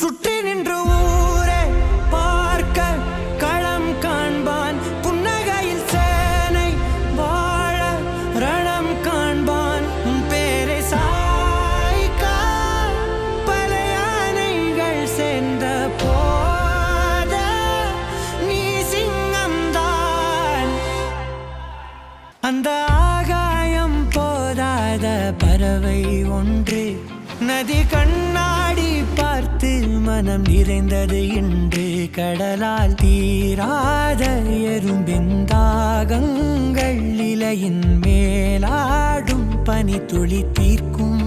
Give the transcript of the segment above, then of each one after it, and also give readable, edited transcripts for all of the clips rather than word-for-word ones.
சுற்றி நின்று ஊரே பார்க்க களம் காண்பான். புன்னகையில் சேனை வாழ ரணம் காண்பான். பேரை சாய்க்க பல யானைகள் சேர்ந்த போத நீ சிங்கம்தான். அந்த ஆகாயம் போதாத பறவை ஒன்று நதி கண்ணாடி பார்த்து மனம் நிறைந்தது இன்று. கடலால் தீராத எறும்பின் தாகங்கள் இலையின் மேலாடும் பனி துளி தீர்க்கும்.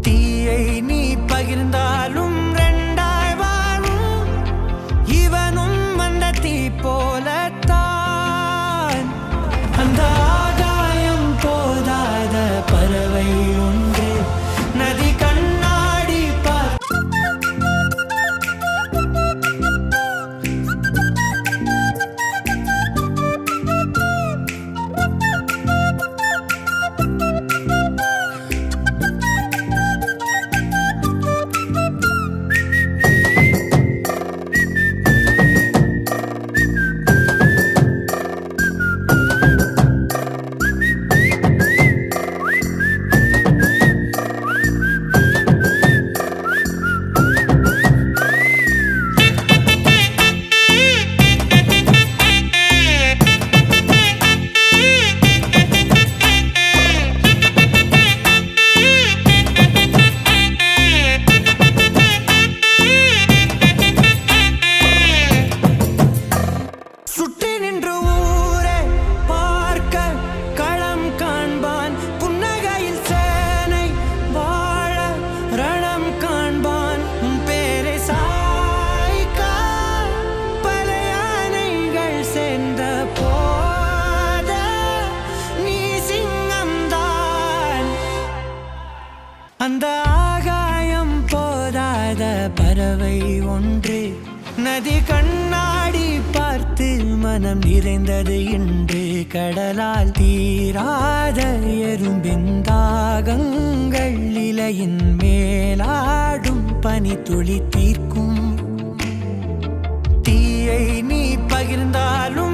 தீயை நீ பகிர்ந்தாலும் ரெண்டாய் வாழும். இவனும் அந்த தீ போலத்தான். அந்த ஆகாயம் போதாத பறவை ஒன்று நதி கண்ணாடி சுற்றி நின்று ஊரே பார்க்க களம் காண்பான். புன்னகையில் சேனை வாழ ரணம் காண்பான். பேரை சாய்க்க பல யானைகள் சேர்ந்த போத நீ சிங்கம்தான். அந்த ஆகாயம் போதாத பறவை ஒன்று நதி கண்ணாடி பார்த்து மனம் நிறைந்தது இன்று. கடலால் தீராத எறும்பின் தாகங்கள் இலையின் மேலாடும் பனி துளி தீர்க்கும். தீயை நீ பகிர்ந்தாலும்